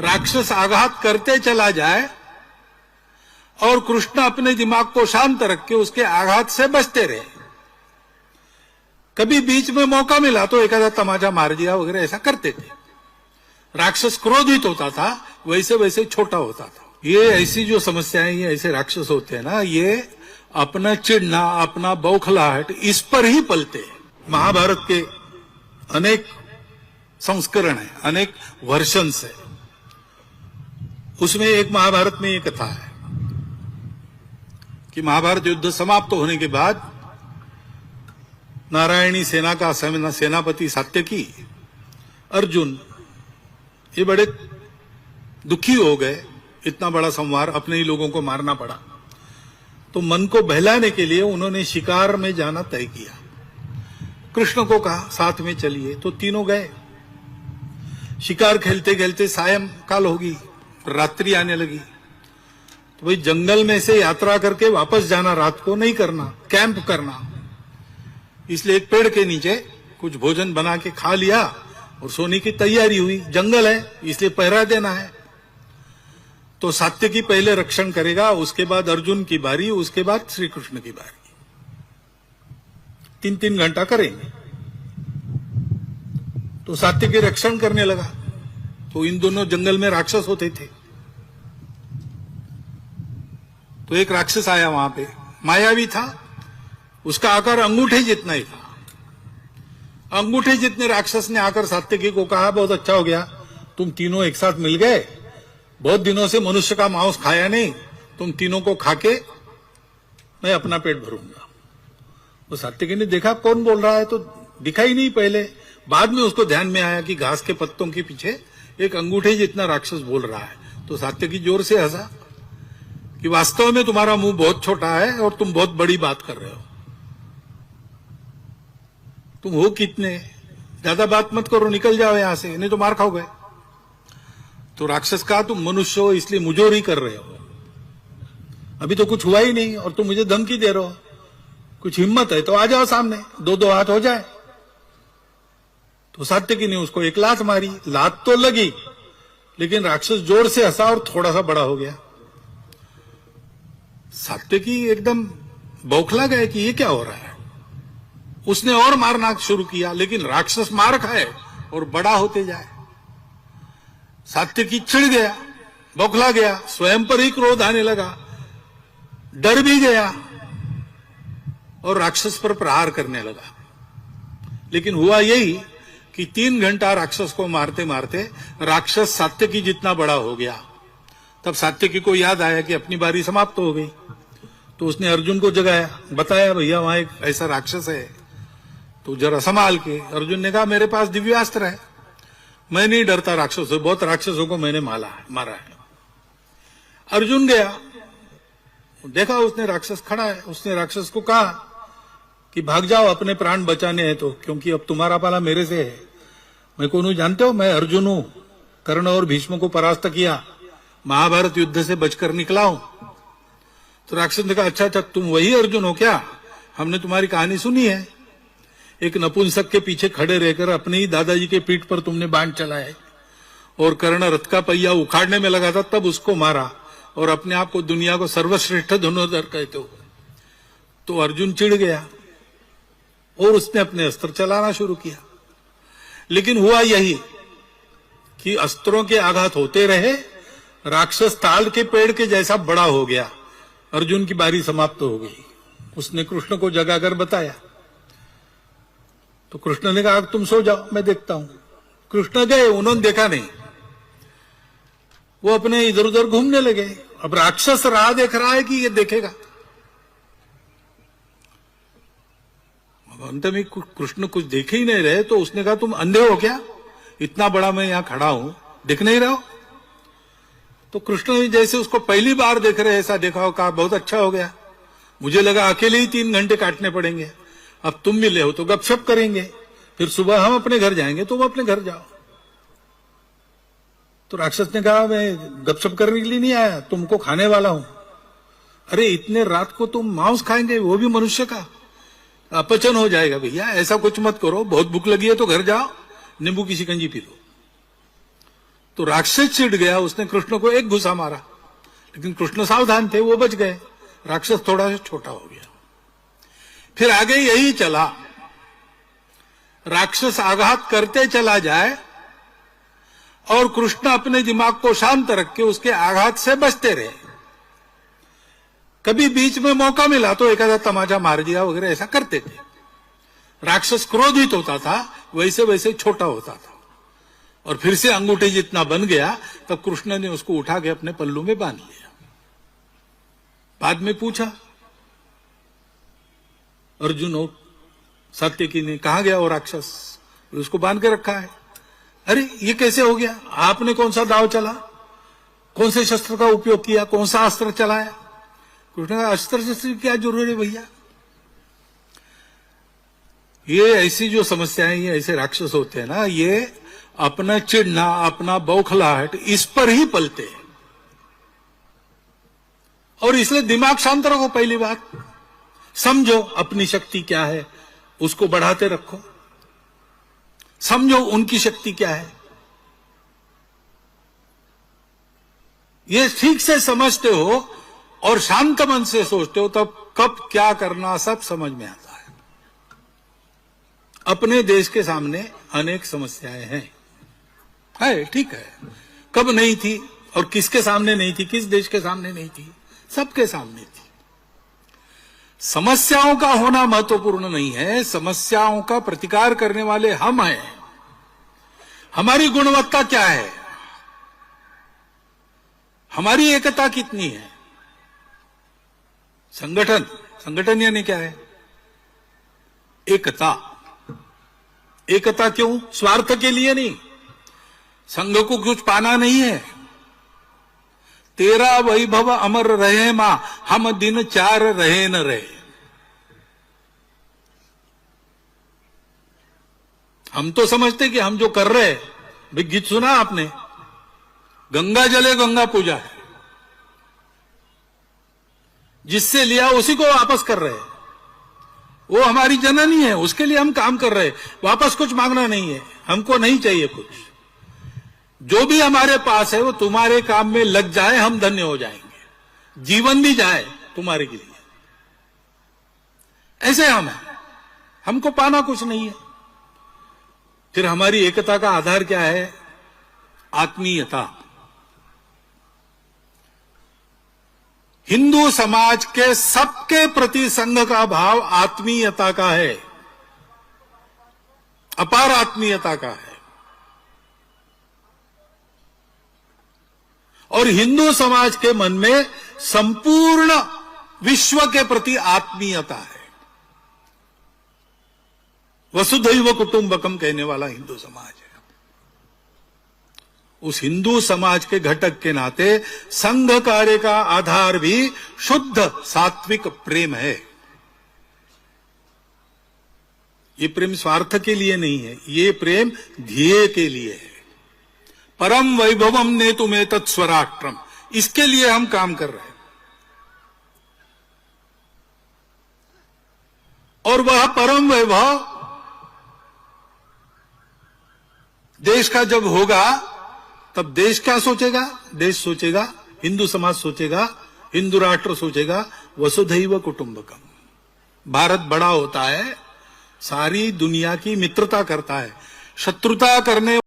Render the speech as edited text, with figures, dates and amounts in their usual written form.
राक्षस आघात करते चला जाए और कृष्ण अपने दिमाग को शांत रख के उसके आघात से बचते रहे। कभी बीच में मौका मिला तो एक आधा तमाचा मार दिया वगैरह ऐसा करते थे। राक्षस क्रोधित होता था, वैसे वैसे छोटा होता था। ये ऐसी जो समस्याएं, ये ऐसे राक्षस होते हैं ना, ये अपना चिढ़ना, अपना बौखलाहट, इस पर ही पलते हैं। महाभारत के अनेक संस्करण है, अनेक वर्षन्स है। उसमें एक महाभारत में ये कथा है कि महाभारत युद्ध समाप्त होने के बाद नारायणी सेना का सेनापति सात्यकी, अर्जुन, ये बड़े दुखी हो गए। इतना बड़ा संहार, अपने ही लोगों को मारना पड़ा। तो मन को बहलाने के लिए उन्होंने शिकार में जाना तय किया। कृष्ण को कहा साथ में चलिए, तो तीनों गए। शिकार खेलते खेलते सायंकाल होगी, रात्रि आने लगी। तो भाई जंगल में से यात्रा करके वापस जाना रात को नहीं करना, कैंप करना। इसलिए एक पेड़ के नीचे कुछ भोजन बना के खा लिया और सोने की तैयारी हुई। जंगल है इसलिए पहरा देना है। तो सात्यकी पहले रक्षण करेगा, उसके बाद अर्जुन की बारी, उसके बाद श्री कृष्ण की बारी। 3-3 घंटा करेंगे। तो सात्यकी रक्षण करने लगा। तो इन दोनों जंगल में राक्षस होते थे। तो एक राक्षस आया वहां पे, मायावी था, उसका आकार अंगूठे जितना ही था। अंगूठे जितने राक्षस ने आकर सात्यकी को कहा, बहुत अच्छा हो गया, तुम तीनों एक साथ मिल गए। बहुत दिनों से मनुष्य का मांस खाया नहीं, तुम तीनों को खाके मैं अपना पेट भरूंगा। वो सात्यकी ने देखा कौन बोल रहा है, तो दिखा ही नहीं पहले। बाद में उसको ध्यान में आया कि घास के पत्तों के पीछे एक अंगूठे जितना राक्षस बोल रहा है। तो सात्यकी जोर से हंसा कि वास्तव में तुम्हारा मुंह बहुत छोटा है और तुम बहुत बड़ी बात कर रहे हो। तुम हो कितने, ज्यादा बात मत करो, निकल जाओ यहां से, नहीं तो मार खाओगे। तो राक्षस कहा, तुम मनुष्य हो इसलिए मुझोरी कर रहे हो। अभी तो कुछ हुआ ही नहीं और तुम मुझे धमकी दे रहे हो। कुछ हिम्मत है तो आ जाओ सामने, 2-2 हाथ हो जाए। तो सात्यकी ने उसको एक लात मारी। लात तो लगी, लेकिन राक्षस जोर से हंसा और थोड़ा सा बड़ा हो गया। सात्यकी एकदम बौखला गए कि ये क्या हो रहा है। उसने और मारना शुरू किया, लेकिन राक्षस मार खाए और बड़ा होते जाए। सात्यकी चिढ़ गया, बौखला गया, स्वयं पर ही क्रोध आने लगा, डर भी गया और राक्षस पर प्रहार करने लगा। लेकिन हुआ यही कि 3 घंटा राक्षस को मारते मारते राक्षस सात्यकी जितना बड़ा हो गया। तब सात्यकी को याद आया कि अपनी बारी समाप्त हो गई। तो उसने अर्जुन को जगाया, बताया भैया वहां एक ऐसा राक्षस है, तो जरा संभाल के। अर्जुन ने कहा मेरे पास दिव्यास्त्र है, मैं नहीं डरता राक्षसों से, बहुत राक्षसों को मैंने मारा है। अर्जुन गया, देखा उसने राक्षस खड़ा है। उसने राक्षस को कहा कि भाग जाओ, अपने प्राण बचाने हैं तो, क्योंकि अब तुम्हारा पाला मेरे से है। मैं कौन हूं जानते हो? मैं अर्जुन हूं, कर्ण और भीष्म को परास्त किया, महाभारत युद्ध से बचकर निकला हूं। तो राक्षस ने कहा अच्छा अच्छा, तुम वही अर्जुन हो क्या? हमने तुम्हारी कहानी सुनी है। एक नपुंसक के पीछे खड़े रहकर अपने ही दादाजी के पीठ पर तुमने बाण चलाए और कर्ण रथ का पहिया उखाड़ने में लगा था, तब उसको मारा और अपने आप को दुनिया को सर्वश्रेष्ठ धनुर्धर कहते हो। तो अर्जुन चिढ़ गया और उसने अपने अस्त्र चलाना शुरू किया। लेकिन हुआ यही कि अस्त्रों के आघात होते रहे, राक्षस ताल के पेड़ के जैसा बड़ा हो गया। अर्जुन की बारी समाप्त हो गई। उसने कृष्ण को जगाकर बताया। तो कृष्ण ने कहा तुम सो जाओ, मैं देखता हूं। कृष्ण गए, उन्होंने देखा नहीं, वो अपने इधर उधर घूमने लगे। अब राक्षस राह देख रहा है कि ये देखेगा। अंत में कृष्ण कुछ देखे ही नहीं रहे, तो उसने कहा तुम अंधे हो क्या? इतना बड़ा मैं यहां खड़ा हूं, दिख नहीं रहा हो? तो कृष्ण ने जैसे उसको पहली बार देख रहे ऐसा देखा हो, कहा बहुत अच्छा हो गया, मुझे लगा अकेले ही 3 घंटे काटने पड़ेंगे, अब तुम मिले हो तो गपशप करेंगे, फिर सुबह हम अपने घर जाएंगे, तुम अपने घर जाओ। तो राक्षस ने कहा मैं गपशप करने के लिए नहीं आया, तुमको खाने वाला हूं। अरे इतने रात को तुम मांस खाएंगे, वो भी मनुष्य का? अपचन हो जाएगा भैया, ऐसा कुछ मत करो, बहुत भूख लगी है तो घर जाओ, नींबू की शिकंजी पी लो। तो राक्षस चिढ़ गया, उसने कृष्ण को एक घुसा मारा, लेकिन कृष्ण सावधान थे, वो बच गए। राक्षस थोड़ा सा छोटा हो गया। फिर आगे यही चला, राक्षस आघात करते चला जाए और कृष्ण अपने दिमाग को शांत रख के उसके आघात से बचते रहे। कभी बीच में मौका मिला तो एक आधा तमाचा मार दिया वगैरह, ऐसा करते थे। राक्षस क्रोधित होता था, वैसे वैसे छोटा होता था, और फिर से अंगूठे जितना बन गया, तब कृष्ण ने उसको उठा के अपने पल्लू में बांध लिया। बाद में पूछा अर्जुन और सात्यकी ने, कहां गया वो राक्षस? उसको बांध के रखा है। अरे ये कैसे हो गया? आपने कौन सा दाव चला, कौन से शस्त्र का उपयोग किया, कौन सा अस्त्र चलाया? कृष्ण का अस्त्र शस्त्र की क्या जरूरत है भैया? ये ऐसी जो समस्याएं, ये ऐसे राक्षस होते हैं ना, ये अपना चिढ़ना, अपना बौखलाहट, इस पर ही पलते हैं। और इसलिए दिमाग शांत रखो। पहली बात समझो अपनी शक्ति क्या है, उसको बढ़ाते रखो। समझो उनकी शक्ति क्या है, ये ठीक से समझते हो और शांत मन से सोचते हो, तब कब क्या करना सब समझ में आता है। अपने देश के सामने अनेक समस्याएं हैं, है ठीक है। कब नहीं थी और किसके सामने नहीं थी, किस देश के सामने नहीं थी? सबके सामने थी। समस्याओं का होना महत्वपूर्ण नहीं है, समस्याओं का प्रतिकार करने वाले हम हैं। हमारी गुणवत्ता क्या है, हमारी एकता कितनी है? संगठन यानी क्या है? एकता। एकता क्यों? स्वार्थ के लिए नहीं, संघ को कुछ पाना नहीं है। तेरा वैभव अमर रहे मां, हम दिन चार रहे न रहे। हम तो समझते कि हम जो कर रहे हैं, भाई गीत सुना आपने, गंगा जले गंगा पूजा है, जिससे लिया उसी को वापस कर रहे हैं। वो हमारी जननी है, उसके लिए हम काम कर रहे हैं, वापस कुछ मांगना नहीं है, हमको नहीं चाहिए कुछ। जो भी हमारे पास है वो तुम्हारे काम में लग जाए, हम धन्य हो जाएंगे, जीवन भी जाए तुम्हारे के लिए। ऐसे हम हैं, हमको पाना कुछ नहीं है। फिर हमारी एकता का आधार क्या है? आत्मीयता। हिंदू समाज के सबके प्रति संघ का भाव आत्मीयता का है, अपार आत्मीयता का है। और हिंदू समाज के मन में संपूर्ण विश्व के प्रति आत्मीयता है। वसुधैव कुटुंबकम कहने वाला हिंदू समाज है। उस हिंदू समाज के घटक के नाते संघ कार्य का आधार भी शुद्ध सात्विक प्रेम है। ये प्रेम स्वार्थ के लिए नहीं है, ये प्रेम ध्येय के लिए है। परम वैभवम ने तुम्हें तत्स्वराष्ट्रम, इसके लिए हम काम कर रहे हैं। और वह परम वैभव देश का जब होगा, तब देश क्या सोचेगा? देश सोचेगा, हिंदू समाज सोचेगा, हिंदू राष्ट्र सोचेगा वसुधैव कुटुंबकम। भारत बड़ा होता है, सारी दुनिया की मित्रता करता है, शत्रुता करने